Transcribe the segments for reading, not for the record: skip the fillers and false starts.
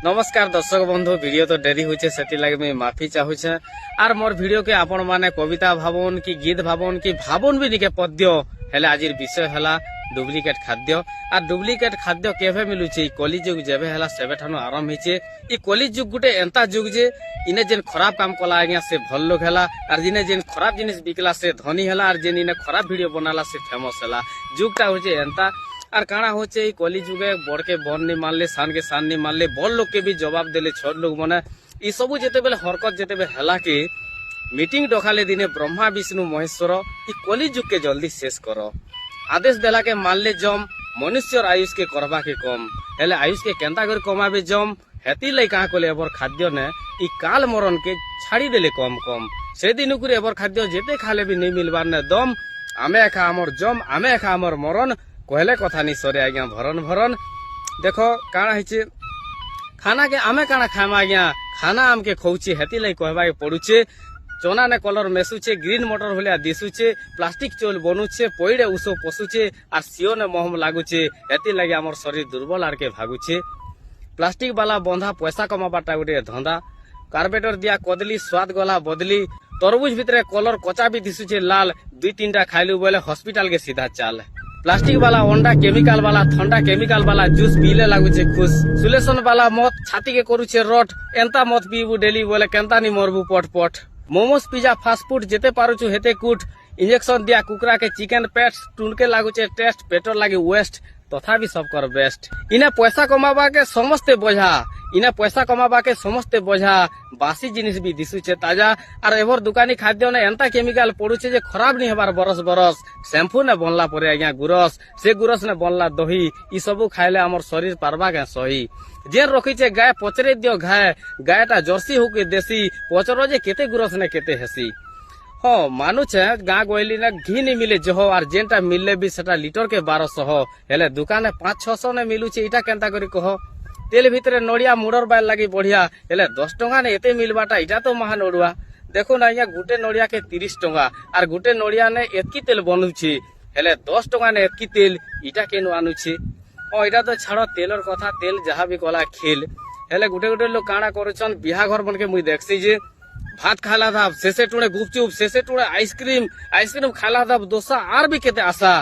नमस्कार दर्शक बंधु वीडियो तो डेरी होचे सेति लागे मैं माफी चाहूचे आर मोर वीडियो के आपण माने कविता भाबन की गीत भाबन की भाबन भी निके पद्य हेले आजिर विषय हला डुप्लिकेट खाद्य आर डुप्लिकेट खाद्य केभे मिलुचे कली जुग जेबे हला सेबे ठानो आरंभ हिचे ई कली जुग गुटे एंता जुग जे इने जेन खराब काम कला आज्ञा से भल लोग हला आर जिने जेन खराब जिनिस बिकला से धनी हला आर जेन इने खराब वीडियो बनाला से फेमस हला जुगटा होचे एंता আর কাଣା হচ্ছে এই কলি যুগে বড়কে বন নি মানলে সানকে সান নি মানলে বড় লোককে भी জবাব দেলে ছোট লোক মানে এই সবু যেতেবেলে হরকত যেতেবেলে হেলাকে মিটিং ডকালে দিনে ব্রহ্মা বিষ্ণু মহেশ্বর এই কলি যুগকে জলদি শেষ কর আদেশ দেলাকে মানলে জম মনুষ্যর আয়ুষকে করবাকে কম হেলে আয়ুষকে কেন্তা করে কমাবে জম হেতি লাই কাঁ কলে এবার খাদ্য নে এই কাল মরণকে ছাড়ি দেলে কম কম সেদিন করে এবার খাদ্য যেতে খালে भी नहीं मिलबार ने दम आमे खा हमर जम आमे खा हमर मरण कहले कथा नहीं सरे आज्ञा भरन भरन देखो काना हिचे खाना के आमे काना खामा आज्ञा खाना आमके खौचे हेती लाई कहबा के पड़ुचे चना ने कलर मेसुचे ग्रीन मटर भलिया दिसुचे प्लास्टिक चोल बनुचे पइडे उसो पसुचे आर सियो ने महम लागुचे हेती लागि हमर शरीर दुर्बल आर के भागुचे प्लास्टिक वाला बंधा पैसा कमाबाटा गुटे धंदा कार्बेटर दिया कदली स्वाद गला बदली तरबुज भितरे कलर कचा भी दिसुचे लाल दुई तीनटा खाइलु बोले हॉस्पिटल के सीधा चाल प्लास्टिक वाला अंडा केमिकल वाला ठंडा केमिकल वाला जूस पीले लागुचे खुश सुलेशन वाला मत छाती के करुचे रट एंता मत पीबू डेली बोले केंता नी मरबू पट पट मोमोस पिज्जा फास्ट फूड जेते पारुचु हेते कुट इंजेक्शन दिया कुकरा के चिकन पेट्स टुनके लागुचे टेस्ट पेट्रोल लागे वेस्ट तथापि सब कर बेस्ट इने पैसा कमाबा के समस्ते बोझा इने पैसा कमाबा के समस्ते बोझा बासी जिनिस भी दिसुचे ताजा और एभर दुकानी खाद्य ने एंता केमिकल पड़ुचे जे खराब नहीं हबार बरस बरस शैम्पू ने बनला परे आज्ञा गुरस से गुरस ने बनला दही ई सबु खाइले हमर शरीर पारबा के सही जेन रखिचे गाय पचरे दियो गायटा जर्सी होके देसी पचरो जे केते गुरस ने केते हेसी हाँ मानुचे गाँ गहली ने घी नहीं मिले जह और जेनटा मिलले भी सेटा लिटर के 1200 हेले दुकाने 500-600 ने मिलुचे इटा केंता करी कह तेल भितरे नड़िया मुडर बाइल लगी बढ़िया हेले 10 टंका ने एते मिलबाटा इटा तो महान नड़ुआ देखो ना यहाँ गुटे नड़िया के 30 टंका और गुटे नड़िया ने एतकी तेल बनुचे हेले 10 टंका ने एतकी तेल इटा केनु आनुचे ओ इटा तो छाड़ तेलर कथा तेल जहाँ भी कला खेल हेले गुटे गुटे लोग काना करुछन बिहा घर मन के मुई देखसी जे भात खाला था शेषे टुणे गुपचुप शेषे टुणे आइसक्रीम खाला था दोसा आर भी केते आशा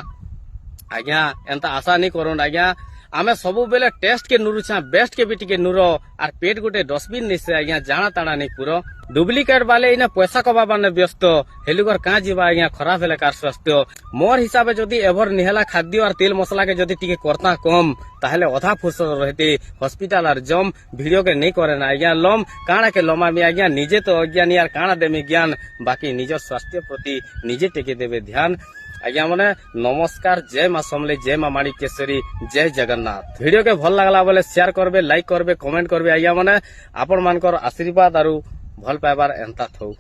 आज्ञा एंता आशा नहीं करूँ आज्ञा आमे सबु बेले टेस्ट के नुरुछा बेस्ट के भी टिके नुरो और पेट गुटे डस्टबिन नहीं से आज्ञा जाना ताना नहीं पूरो डुप्लिकेट वाले इने पैसा कमाबा ने व्यस्त हेलुगर कहाँ जीवा आज्ञा खराब हेले कार स्वास्थ्य मोर हिसाबे जदि एभर निहेला खाद्य और तेल मसला के जदि टिके करता कम ताहले अधा फुर्सत रहते हॉस्पिटल और जम वीडियो के नहीं करे ना आज्ञा लम काना के लमामी आज्ञा निजे तो अज्ञानी और काना देमी ज्ञान बाकी निजर स्वास्थ्य प्रति निजे टेके देवे ध्यान आज्ञा मने नमस्कार जय माँ समले जय माँ माणिकेश्वरी जय जगन्नाथ वीडियो के भल लगला बोले शेयर करबे लाइक करबे कमेंट करबे आज्ञा मने आपण मानकर आशीर्वाद आरु भल पाइबार एंता थौ।